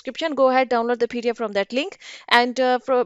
description. Go ahead, download the PDF from that link. And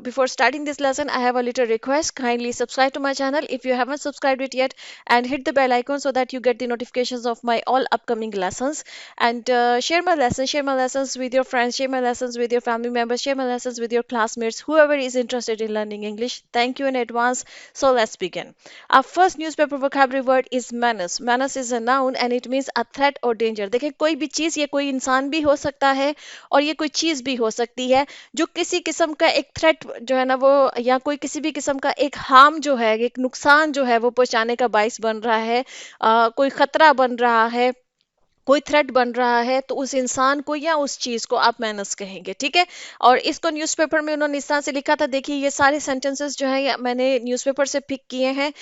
before starting this lesson, I have a little request. Kindly subscribe to my channel if you haven't subscribed it yet, and hit the bell icon so that you get the notifications of my all upcoming lessons. And share my lessons with your friends, share my lessons with your family members, share my lessons with your classmates, whoever is interested in learning English. Thank you in advance. So let's begin. Our first newspaper vocabulary word is menace. Menace is a noun and it means a threat or danger. देखिए कोई भी चीज़, ये कोई इंसान भी हो सकता है और ये कोई चीज़ भी हो सकती है जो किसी किस्म का एक थ्रेट जो है ना वो, या कोई किसी भी किस्म का एक हार्म जो है, एक नुकसान जो है वो पहुंचाने का बाइस बन रहा है, कोई खतरा बन रहा है, कोई थ्रेट बन रहा है, तो उस इंसान को या उस चीज को आप मैनस कहेंगे, ठीक है। और इसको न्यूज़पेपर में उन्होंने इस तरह से लिखा था। देखिए ये सारे सेंटेंसेस जो है मैंने न्यूज़पेपर से पिक किए हैं,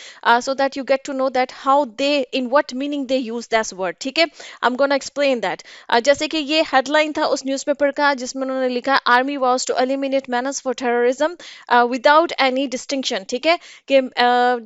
so that you get to know that how they, in what meaning they use that word, ठीक है। I am gonna explain that. जैसे कि ये हेडलाइन था उस न्यूज़पेपर का जिसमें उन्होंने लिखा army was to eliminate menace for terrorism without any distinction, ठीक है। कि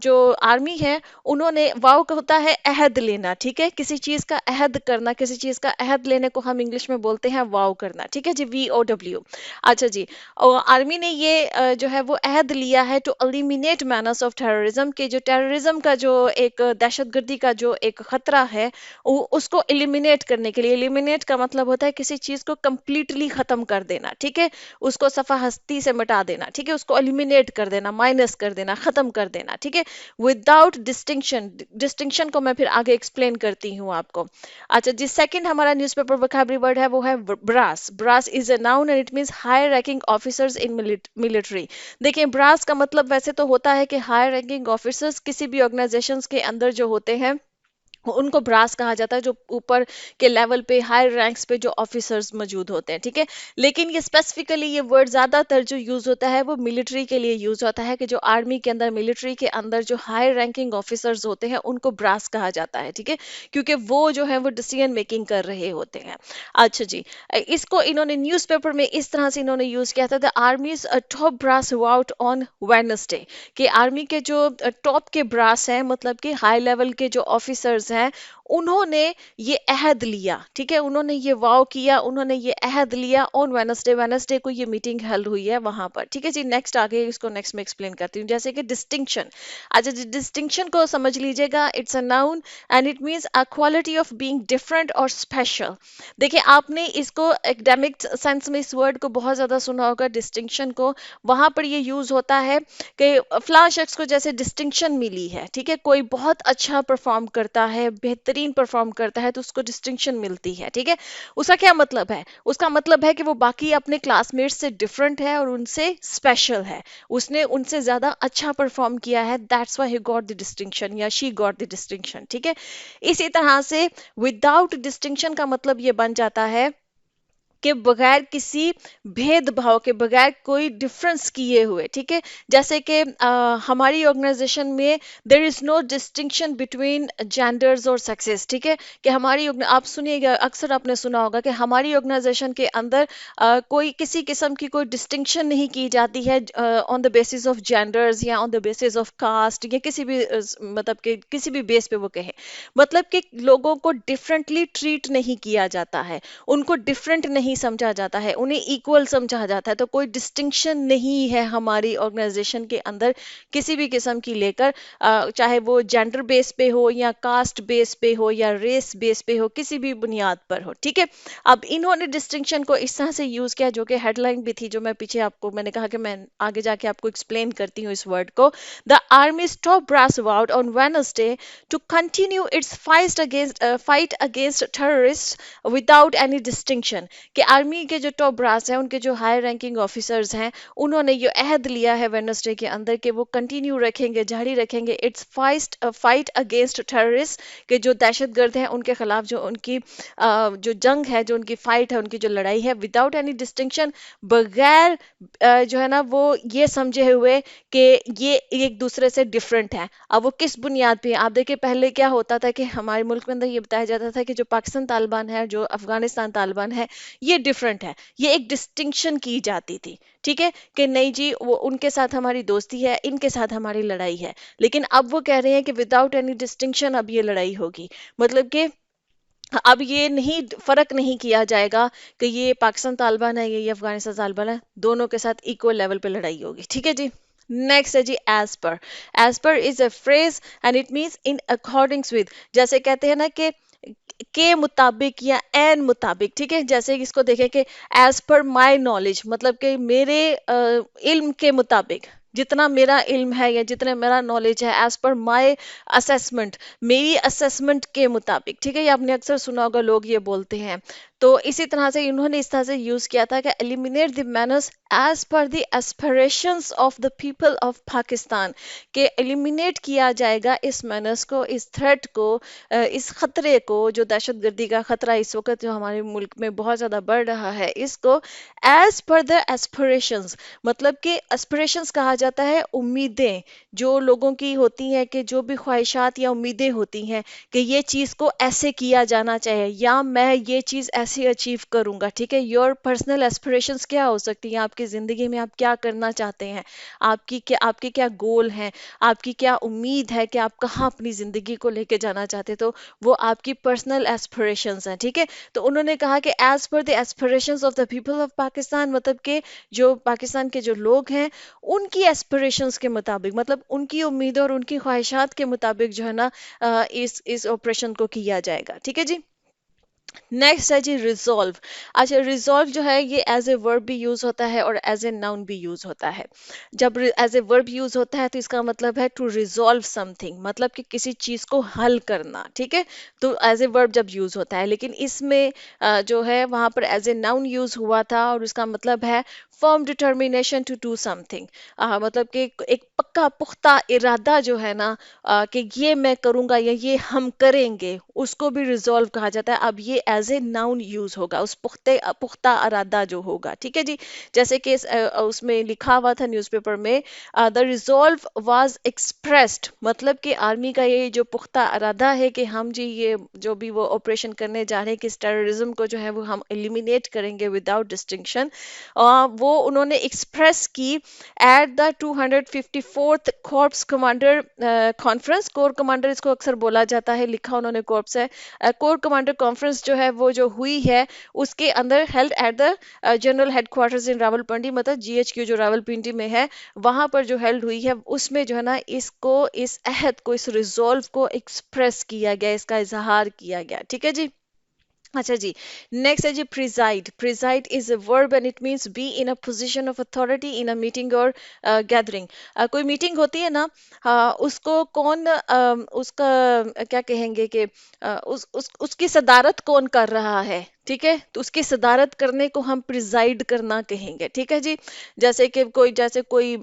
जो आर्मी है उन्होंने, वाव का होता है अहद लेना, ठीक है, किसी चीज का अहद करना, किसी चीज का अहद लेने को हम इंग्लिश में बोलते हैं वाव करना, ठीक है जी, VOW। अच्छा जी, और आर्मी ने ये जो है वो अहद लिया है to eliminate manners of terrorism, के जो टेररिज्म का जो एक दहशतगर्दी का जो एक खतरा है उसको एलिमिनेट करने के लिए। एलिमिनेट का मतलब होता है किसी चीज को कंप्लीटली खत्म कर देना, ठीक है, उसको सफा हस्ती से मिटा देना, ठीक है, उसको एलिमिनेट कर देना, माइनस कर देना, खत्म कर देना, ठीक है, विदाउट डिस्टिंक्शन। डिस्टिंक्शन को मैं फिर आगे एक्सप्लेन करती हूँ आपको। अच्छा जी, सेकंड हमारा न्यूज़पेपर वोकैबुलरी वर्ड है वो है brass. Brass is a noun and it means high ranking officers in military. देखिए ब्रास का मतलब वैसे तो होता है कि हाई रैंकिंग ऑफिसर्स किसी भी ऑर्गेनाइजेशंस के अंदर जो होते हैं उनको ब्रास कहा जाता है, जो ऊपर के लेवल पे हाई रैंक्स पे जो ऑफिसर्स मौजूद होते हैं, ठीक है। लेकिन ये स्पेसिफिकली ये वर्ड ज्यादातर जो यूज होता है वो मिलिट्री के लिए यूज होता है, कि जो आर्मी के अंदर, मिलिट्री के अंदर जो हाई रैंकिंग ऑफिसर्स होते हैं उनको ब्रास कहा जाता है, ठीक है, क्योंकि वो जो है वो डिसीजन मेकिंग कर रहे होते हैं। अच्छा जी, इसको इन्होंने न्यूज़पेपर में इस तरह से इन्होंने यूज किया था, the army's top brass out on Wednesday, कि आर्मी के जो टॉप के ब्रास हैं, मतलब कि हाई लेवल के जो ऑफिसर्स हैं, उन्होंने ये अहद लिया, ठीक है, उन्होंने ये वाव किया, उन्होंने ये अहद लिया ऑन वेडनेसडे। वेडनेसडे को ये मीटिंग हेल्ड हुई है वहां पर, ठीक है जी। नेक्स्ट आगे इसको नेक्स्ट में एक्सप्लेन करती हूँ। जैसे कि डिस्टिंक्शन। अच्छा जी, डिस्टिंक्शन को समझ लीजिएगा, it's a noun and it means a quality of being different और स्पेशल। देखिए आपने इसको एकेडमिक सेंस में इस वर्ड को बहुत ज्यादा सुना होगा, डिस्टिंक्शन को। वहां पर ये यूज होता है कि फलां शख्स को जैसे डिस्टिंक्शन मिली है, ठीक है, कोई बहुत अच्छा परफॉर्म करता है, बेहतरीन परफॉर्म करता है तो उसको डिस्टिंक्शन मिलती है, ठीक है। उसका क्या मतलब है? उसका मतलब है कि वो बाकी अपने क्लासमेट्स से डिफरेंट है और उनसे स्पेशल है, उसने उनसे ज्यादा अच्छा परफॉर्म किया है, that's why he got the distinction या शी गॉट द डिस्टिंक्शन, ठीक है। इसी तरह से विदाउट डिस्टिंक्शन का मतलब ये बन जाता है के बगैर किसी भेदभाव के, बगैर कोई डिफरेंस किए हुए, ठीक है। जैसे कि हमारी ऑर्गेनाइजेशन में there is no distinction between genders और सेक्सेस, ठीक है, कि हमारी आप सुनिएगा, अक्सर आपने सुना होगा कि हमारी ऑर्गेनाइजेशन के अंदर कोई किसी किस्म की कोई डिस्टिंक्शन नहीं की जाती है on the basis of genders या on the basis of caste या किसी भी मतलब कि किसी भी बेस पे वो कहे, मतलब कि लोगों को डिफरेंटली ट्रीट नहीं किया जाता है, उनको डिफरेंट नहीं समझा जाता है, उन्हें इक्वल समझा जाता है। तो कोई डिस्टिंक्शन नहीं है हमारी ऑर्गेनाइजेशन के अंदर किसी भी किस्म की लेकर, चाहे वो जेंडर बेस पे हो या कास्ट बेस पे हो या रेस बेस पे हो, किसी भी बुनियाद पर हो, ठीक है। अब इन्होंने डिस्टिंक्शन को इस तरह से यूज किया, जो कि हेडलाइन भी थी, जो मैं पीछे आपको मैंने कहा कि मैं आगे जाके आपको एक्सप्लेन करती हूँ इस वर्ड को। The army top brass vowed on Wednesday to continue its fight against terrorist without any distinction, कि आर्मी के जो टॉप ब्रास हैं, उनके जो हाई रैंकिंग ऑफिसर्स हैं, उन्होंने ये अहद लिया है वेडनेसडे के अंदर कि वो कंटिन्यू रखेंगे, जारी रखेंगे इट्स फाइट अगेंस्ट टेररिस्ट, के जो दहशतगर्द हैं उनके खिलाफ जो उनकी जो जंग है, जो उनकी फाइट है, उनकी जो लड़ाई है, विदाउट एनी डिस्टिंक्शन, बगैर जो है ना वो ये समझे हुए कि ये एक दूसरे से डिफरेंट है। अब वो किस बुनियाद पे है? आप देखिए पहले क्या होता था कि हमारे मुल्क में अंदर ये बताया जाता था कि जो पाकिस्तान तालिबान है, जो अफगानिस्तान तालिबान है, ये डिफरेंट है, ये एक डिस्टिंक्शन की जाती थी, ठीक है, कि नहीं जी वो उनके साथ हमारी दोस्ती है, इनके साथ हमारी लड़ाई है। लेकिन अब वो कह रहे हैं कि विदाउट एनी डिस्टिंक्शन अब ये लड़ाई होगी, मतलब कि अब ये नहीं, फर्क नहीं किया जाएगा कि ये पाकिस्तान तालिबान है, ये अफगानिस्तान तालिबान है, दोनों के साथ इक्वल लेवल पे लड़ाई होगी, ठीक है जी। नेक्स्ट है जी as per is a phrase and it means in accordings with, जैसे कहते हैं ना कि के मुताबिक या एन मुताबिक, ठीक है। जैसे कि इसको देखें कि एज पर माई नॉलेज, मतलब कि मेरे इल्म के मुताबिक, जितना मेरा इल्म है या जितना मेरा नॉलेज है, एज पर माई असेसमेंट, मेरी असेसमेंट के मुताबिक, ठीक है। ये आपने अक्सर सुना होगा, लोग ये बोलते हैं। तो इसी तरह से इन्होंने इस तरह से यूज किया था कि eliminate the manners as per the aspirations of the people of Pakistan, के एलिमिनेट किया जाएगा इस मैनर्स को, इस थ्रेट को, इस खतरे को, जो दहशतगर्दी का खतरा इस वक्त जो हमारे मुल्क में बहुत ज़्यादा बढ़ रहा है, इसको एज पर द एस्पिरेशंस, मतलब कि एस्पिरेशंस कहा जाता है उम्मीदें, जो लोगों की होती हैं, कि जो भी ख्वाहिशात या उम्मीदें होती हैं कि ये चीज़ को ऐसे किया जाना चाहिए या मैं ये चीज़ ऐसे अचीव करूंगा, ठीक है। योर पर्सनल एस्पिरेशंस क्या हो सकती हैं, आपकी ज़िंदगी में आप क्या करना चाहते हैं, आपके क्या गोल हैं, आपकी क्या उम्मीद है कि आप कहाँ अपनी ज़िंदगी को लेके जाना चाहते हैं, तो वो आपकी पर्सनल एस्पिरेशंस हैं, ठीक है। तो उन्होंने कहा कि as per the aspirations of the people of Pakistan, मतलब कि जो पाकिस्तान के जो लोग हैं, उनकी एस्पिरेशंस के मुताबिक, मतलब उनकी उम्मीदों और उनकी ख्वाहिशात के मुताबिक जो है ना, इस ऑपरेशन को किया जाएगा, ठीक है जी। नेक्स्ट है जी रिजॉल्व। अच्छा, रिजॉल्व जो है ये एज ए वर्ब भी यूज होता है और एज ए नाउन भी यूज होता है। जब एज ए वर्ब यूज होता है तो इसका मतलब है टू रिजॉल्व समथिंग, मतलब कि किसी चीज को हल करना, ठीक है। तो एज ए वर्ब जब यूज होता है, लेकिन इसमें जो है वहां पर एज ए नाउन यूज हुआ था और उसका मतलब है firm determination to do something, मतलब कि एक पक्का पुख्ता इरादा जो है ना, कि ये मैं करूंगा या ये हम करेंगे, उसको भी रिजॉल्व कहा जाता है। अब ये एज ए नाउन यूज होगा, उस पुख्ता इरादा जो होगा, ठीक है जी। जैसे कि उसमें लिखा हुआ था न्यूज़पेपर में, द रिजॉल्व वाज एक्सप्रेस्ड, मतलब कि आर्मी का ये जो पुख्ता इरादा है कि हम जी ये जो भी वो ऑपरेशन करने जा रहे हैं, किस टेररिज्म को जो है वो हम एलिमिनेट करेंगे विदाउट डिस्टिंक्शन, वो उन्होंने एक्सप्रेस की at the 254th corps commander conference. Core commander इसको अक्सर बोला जाता है, लिखा उन्होंने कॉर्प्स है। कोर कमांडर कॉन्फ्रेंस जो है वो जो हुई है, उसके अंदर held at the general headquarters in Rawalpindi, मतलब जीएचक्यू जो रावलपिंडी में है, वहां पर जो हेल्ड हुई है, उसमें जो है ना इसको, इस अहद को, इस रिजॉल्व को एक्सप्रेस किया गया, इसका इजहार किया गया, ठीक है जी। अच्छा जी। नेक्स्ट है जी preside. Preside is a verb and it means be in a position of authority in a meeting और गैदरिंग। कोई मीटिंग होती है ना, उसको कौन, उसका क्या कहेंगे कि उसकी सदारत कौन कर रहा है, ठीक है। तो उसकी सदारत करने को हम प्रिजाइड करना कहेंगे, ठीक है जी। जैसे कोई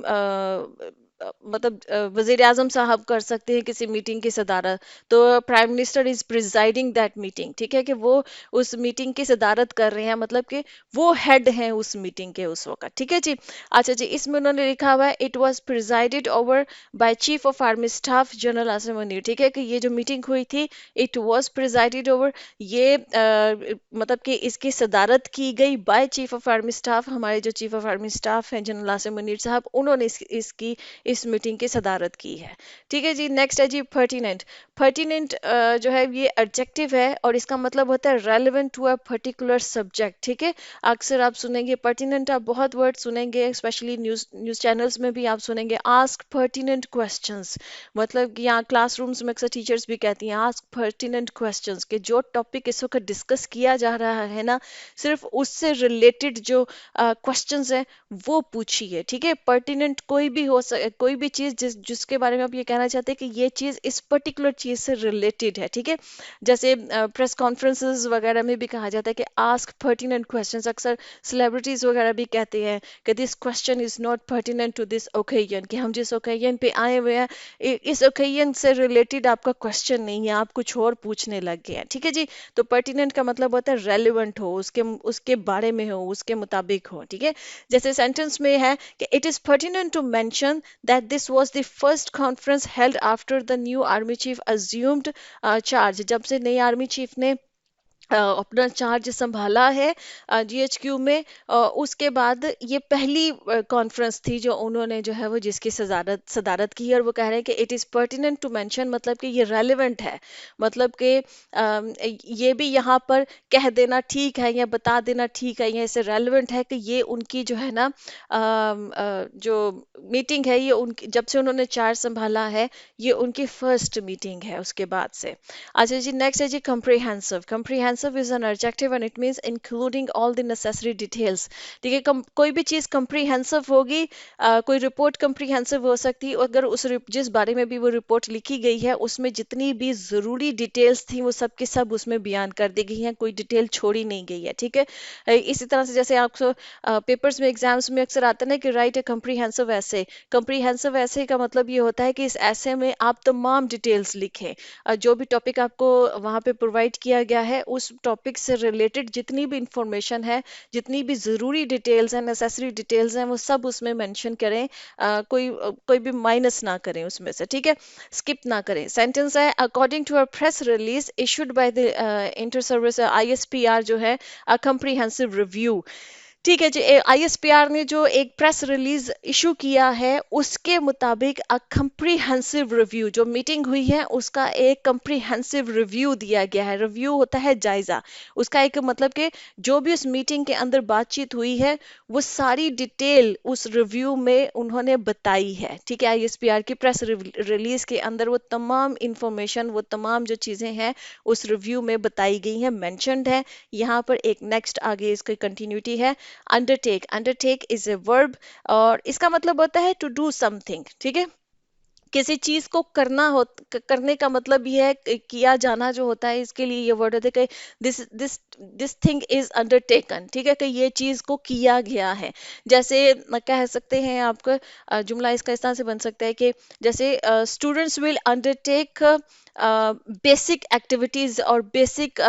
मतलब वजीर आजम साहब कर सकते हैं किसी मीटिंग की सदारत, तो prime minister is presiding that meeting, ठीक है, कि वो उस मीटिंग की सदारत कर रहे हैं, मतलब कि वो हेड हैं उस मीटिंग के उस वक्त, ठीक है जी। अच्छा जी, इसमें उन्होंने लिखा हुआ है it was presided over by chief of army staff general Asim Munir, ठीक है, कि ये जो मीटिंग हुई थी, इट वाज प्रिजाइडेड ओवर, ये मतलब कि इसकी सदारत की गई by chief of army staff, हमारे जो चीफ ऑफ आर्मी स्टाफ हैं जनरल आसिम मुनीर साहब, उन्होंने इसकी इस मीटिंग की सदारत की है, ठीक है जी। नेक्स्ट है जी पर्टिनेंट। पर्टिनेंट जो है ये एडजेक्टिव है और इसका मतलब होता है relevant to a particular subject, ठीक है। अक्सर आप सुनेंगे पर्टिनेंट, आप बहुत वर्ड सुनेंगे, स्पेशली न्यूज़ न्यूज़ चैनल्स में भी आप सुनेंगे आस्क पर्टिनेंट क्वेश्चंस, मतलब कि यहाँ क्लासरूम्स में अक्सर टीचर्स भी कहती हैं आस्क पर्टिनेंट क्वेश्चंस, कि जो टॉपिक इस वक्त डिस्कस किया जा रहा है ना, सिर्फ उससे रिलेटेड जो क्वेश्चंस हैं वो पूछिए, ठीक है। पर्टिनेंट कोई भी हो सके, कोई भी चीज़ जिसके बारे में आप ये कहना चाहते हैं कि ये चीज़ इस पर्टिकुलर चीज़ से रिलेटेड है, ठीक है। जैसे प्रेस कॉन्फ्रेंसेस वगैरह में भी कहा जाता है कि आस्क पर्टिनेंट क्वेश्चंस, अक्सर सेलिब्रिटीज वगैरह भी कहते हैं कि this question is not pertinent to this occasion, कि हम जिस ओकेजन पे आए हुए हैं, इस ओकेजन से रिलेटेड आपका क्वेश्चन नहीं है, आप कुछ और पूछने लग गए हैं, ठीक है जी। तो पर्टिनेंट का मतलब होता है रेलिवेंट हो, उसके उसके बारे में हो, उसके मुताबिक हो, ठीक है। जैसे सेंटेंस में है कि it is pertinent to mention that this was the first conference held after the new army chief assumed charge, जब से नई आर्मी चीफ ने अपना चार्ज संभाला है जीएचक्यू में। उसके बाद ये पहली कॉन्फ्रेंस थी जो उन्होंने जो है वो जिसकी सदारत सदारत की है, और वो कह रहे हैं कि it is pertinent to mention, मतलब कि ये रेलेवेंट है, मतलब कि ये भी यहाँ पर कह देना ठीक है या बता देना ठीक है या इसे रेलेवेंट है कि ये उनकी जो है ना जो मीटिंग है ये उनकी जब से उन्होंने चार्ज संभाला है, ये उनकी फर्स्ट मीटिंग है उसके बाद से। अच्छा जी, नेक्स्ट है जी comprehensive. Comprehensive is an adjective and it means including all the necessary details. ठीक है, कोई भी चीज़ comprehensive होगी, कोई रिपोर्ट comprehensive हो सकती है अगर जिस बारे में भी वो रिपोर्ट लिखी गई है उसमें जितनी भी ज़रूरी डिटेल्स थी वो सब के सब उसमें बयान कर दी गई हैं, कोई डिटेल छोड़ी नहीं गई है। ठीक है, इसी तरह से जैसे आपको पेपर्स में एग्जाम्स में अक्सर आता है ना कि राइट ए comprehensive essay. comprehensive essay का मतलब ये होता है कि इस ऐसे में आप तमाम डिटेल्स लिखें, जो भी टॉपिक आपको वहाँ पे प्रोवाइड किया गया है उस टॉपिक से रिलेटेड जितनी भी इंफॉर्मेशन है, जितनी भी ज़रूरी डिटेल्स हैं, नेसेसरी डिटेल्स हैं, वो सब उसमें मेंशन करें, कोई भी माइनस ना करें उसमें से। ठीक है, स्किप ना करें। सेंटेंस है according to a press release issued by the inter service ISPR जो है अ कम्प्रीहेंसिव रिव्यू। ठीक है जी, आईएसपीआर ने जो एक प्रेस रिलीज इशू किया है उसके मुताबिक अ कम्प्रीहेंसिव रिव्यू, जो मीटिंग हुई है उसका एक कम्प्रीहेंसिव रिव्यू दिया गया है। रिव्यू होता है जायजा, उसका एक मतलब कि जो भी उस मीटिंग के अंदर बातचीत हुई है वो सारी डिटेल उस रिव्यू में उन्होंने बताई है। ठीक है, आईएसपीआर की प्रेस रिलीज के अंदर वो तमाम इंफॉर्मेशन, वो तमाम जो चीज़ें हैं उस रिव्यू में बताई गई हैं, मेंशन्ड है। यहाँ पर एक नेक्स्ट आगे इसकी कंटिन्यूटी है। Undertake, undertake is a verb और इसका मतलब होता है टू डू समथिंग। ठीक है, किसी चीज को करने का मतलब ये है किया जाना जो होता है, इसके लिए ये वर्ड होता है कि this this this thing is undertaken. ठीक है, कि ये चीज को किया गया है। जैसे कह सकते हैं आपको जुमला इसका इस तरह से बन सकता है कि जैसे students will undertake basic activities और बेसिक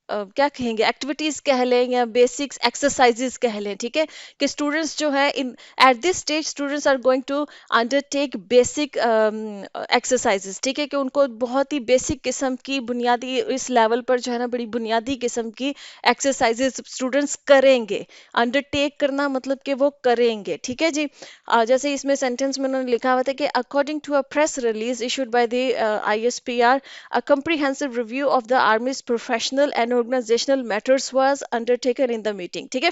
क्या कहेंगे, एक्टिविटीज कह लें या बेसिक्स एक्सरसाइजेस कह लें। ठीक है, कि स्टूडेंट्स जो है in at this stage students are going to undertake basic exercises. ठीक है, कि उनको बहुत ही बेसिक किस्म की बुनियादी इस लेवल पर जो है ना बड़ी बुनियादी किस्म की एक्सरसाइजेस स्टूडेंट्स करेंगे। अंडरटेक करना मतलब कि वो करेंगे। ठीक है जी, जैसे इसमें सेंटेंस में उन्होंने लिखा हुआ था कि according to a press release issued by the ISPR a comprehensive review of the Army's professional and organizational matters was undertaken in the meeting. ठीक है,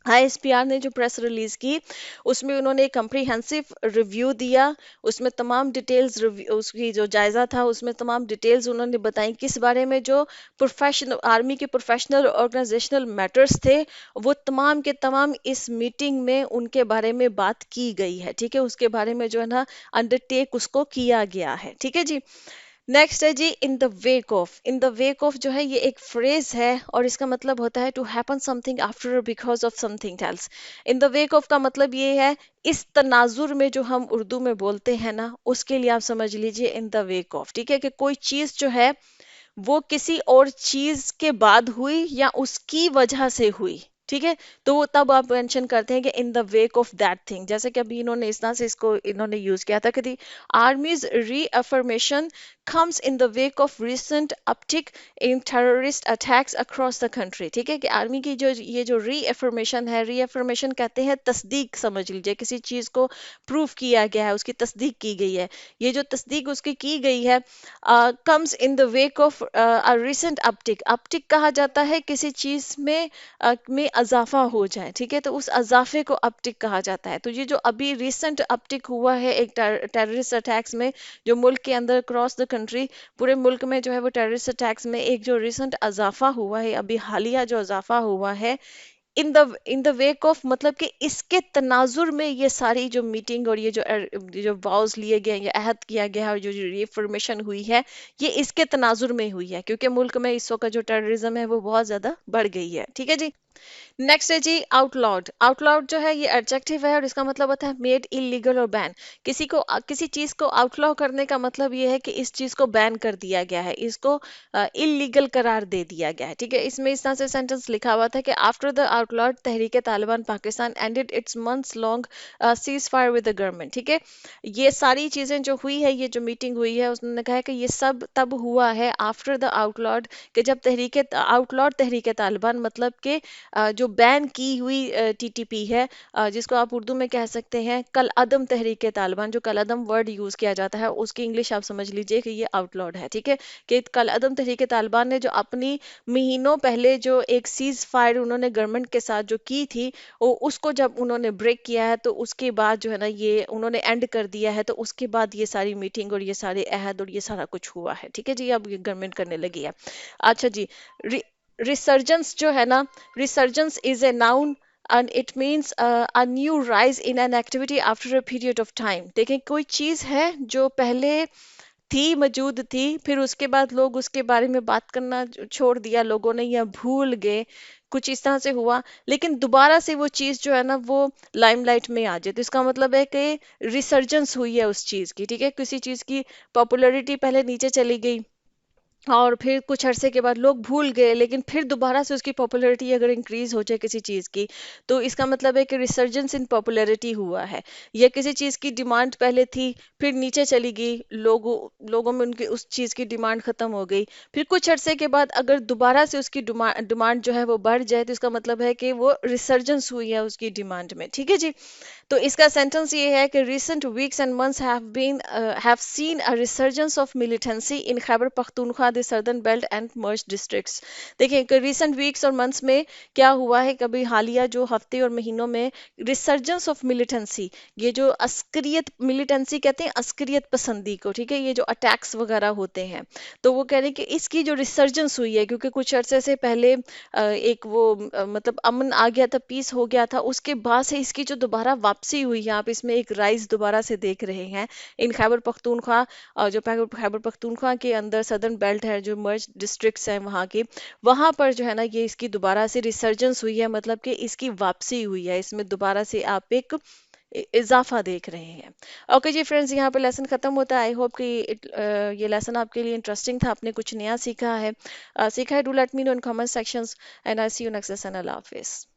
आईएसपीआर ने जो प्रेस रिलीज की उसमें उन्होंने एक कम्प्रीहेंसिव रिव्यू दिया, उसमें तमाम डिटेल्स उसकी जो जायजा था उसमें तमाम डिटेल्स उन्होंने बताई किस बारे में, जो प्रोफेशनल आर्मी के प्रोफेशनल ऑर्गेनाइजेशनल मैटर्स थे वो तमाम के तमाम इस मीटिंग में उनके बारे में बात की गई है। ठीक है, उसके बारे में जो है ना अंडरटेक उसको किया गया है। ठीक है जी, नेक्स्ट है जी in the wake of. In the wake of जो है ये एक फ्रेज है और इसका मतलब होता है to happen something after because of something else. In the wake of का मतलब ये है इस तनाजुर में, जो हम उर्दू में बोलते हैं ना उसके लिए आप समझ लीजिए इन द वेक ऑफ। ठीक है, कि कोई चीज जो है वो किसी और चीज के बाद हुई या उसकी वजह से हुई। ठीक है, तो वो तब आप मेंशन करते हैं कि इन the wake of that thing. जैसे कि अभी इन्होंने इस तरह से इसको इन्होंने यूज किया था कि दी आर्मीज रीअफर्मेशन comes in the wake of recent uptick in terrorist attacks across the country। ठीक है, कि आर्मी की जो ये जो रीअफर्मेशन है, रीअफर्मेशन कहते हैं तस्दीक, समझ लीजिए किसी चीज को प्रूव किया गया है, उसकी तस्दीक की गई है। ये जो तस्दीक उसकी की गई है comes in the wake of a recent uptick. Uptick कहा जाता है किसी चीज में अजाफा हो जाए। ठीक है, तो उस अजाफे को अपटिक कहा जाता है। तो ये जो अभी रिसेंट अपटिक हुआ है एक टेररिस्ट अटैक्स में, जो मुल्क के अंदर क्रॉस द कंट्री पूरे मुल्क में जो है वो टेररिस्ट अटैक्स में एक जो रिसेंट अजाफा हुआ है, अभी हालिया जो अजाफा हुआ है इन द वेक ऑफ, मतलब कि इसके तनाजुर में ये सारी जो मीटिंग और ये जो वाउज लिए गए, ये अहद किया गया है और जो रिफॉर्मेशन हुई है ये इसके तनाजुर में हुई है, क्योंकि मुल्क में इस वक्त जो टेररिज्म है वो बहुत ज्यादा बढ़ गई है। ठीक है जी, नेक्स्ट है जी आउटलॉड। आउटलॉड जो है ये एडजेक्टिव है और इसका मतलब होता है मेड इलीगल और बैन। किसी चीज को आउटलॉ करने का मतलब ये है कि इस चीज को बैन कर दिया गया है, इसको इलीगल करार दे दिया गया है। ठीक है, इसमें इस तरह से सेंटेंस लिखा हुआ था कि after the outlawed Tehreek Taliban Pakistan ended its months long ceasefire with the government. ठीक है, ये सारी चीजें जो हुई है, ये जो मीटिंग हुई है, उसने कहा है कि ये सब तब हुआ है आफ्टर द आउटलॉड, कि जब तहरीक आउटलॉड तहरीक तालिबान मतलब कि जो बैन की हुई टीटीपी है, जिसको आप उर्दू में कह सकते हैं कल अदम तहरीक तालिबान। जो कल अदम वर्ड यूज किया जाता है उसकी इंग्लिश आप समझ लीजिए कि ये आउटलॉड है। ठीक है, कि कल अदम तहरीक तालिबान ने जो अपनी महीनों पहले जो एक सीज फायर उन्होंने गवर्नमेंट के साथ जो की थी, वो उसको जब उन्होंने ब्रेक किया है तो उसके बाद जो है ना ये उन्होंने एंड कर दिया है, तो उसके बाद ये सारी मीटिंग और ये सारे अहद और ये सारा कुछ हुआ है। ठीक है जी, अब ये गवर्नमेंट करने लगी है। अच्छा जी, रिसर्जेंस जो है ना, resurgence is a noun and it means a new rise in an activity after a period of time. देखें, कोई चीज है जो पहले थी, मौजूद थी, फिर उसके बाद लोग उसके बारे में बात करना छोड़ दिया लोगों ने या भूल गए, कुछ इस तरह से हुआ, लेकिन दोबारा से वो चीज जो है ना वो लाइमलाइट में आ जाए, तो इसका मतलब है कि रिसर्जेंस हुई है उस चीज की। ठीक है, किसी चीज की पॉपुलैरिटी पहले नीचे चली गई और फिर कुछ अरसे के बाद लोग भूल गए, लेकिन फिर दोबारा से उसकी पॉपुलैरिटी अगर इंक्रीज हो जाए किसी चीज़ की, तो इसका मतलब है कि रिसर्जेंस इन पॉपुलैरिटी हुआ है। या किसी चीज़ की डिमांड पहले थी, फिर नीचे चली गई, लोगों में उनकी उस चीज़ की डिमांड खत्म हो गई, फिर कुछ अरसे के बाद अगर दोबारा से उसकी डिमांड जो है वो बढ़ जाए, तो इसका मतलब है कि वो रिसर्जेंस हुई है उसकी डिमांड में। ठीक है जी, तो इसका सेंटेंस ये है कि recent weeks and months have seen a resurgence of militancy in Khyber Pakhtunkhwa, the southern belt and merged districts। देखिए कि recent weeks और months में क्या हुआ है, कभी हालिया जो हफ्ते और महीनों में resurgence of militancy, ये जो अस्करियत, मिलिटेंसी कहते हैं अस्करियत पसंदी को। ठीक है, ये जो अटैक्स वगैरह होते हैं, तो वो कह रहे हैं कि इसकी जो रिसर्जेंस हुई है, क्योंकि कुछ अरसे से पहले एक वो मतलब अमन आ गया था, पीस हो गया था, उसके बाद से इसकी जो दोबारा वापसी हुई है, आप इसमें एक राइज दोबारा से देख रहे हैं इन खैबर पख्तूनख्वा। जो खैबर पख्तूनख्वा के अंदर सदर्न बेल्ट है, जो मर्ज डिस्ट्रिक्ट्स हैं वहाँ के, वहाँ पर जो है ना ये इसकी दोबारा से रिसर्जेंस हुई है, मतलब कि इसकी वापसी हुई है, इसमें दोबारा से आप एक इजाफा देख रहे हैं। ओके जी फ्रेंड्स, यहाँ पे लेसन खत्म होता है। आई होप कि ये लेसन आपके लिए इंटरेस्टिंग था, आपने कुछ नया सीखा है। Do let me know in comment sections and I see you next lesson. अल्लाह हाफिज।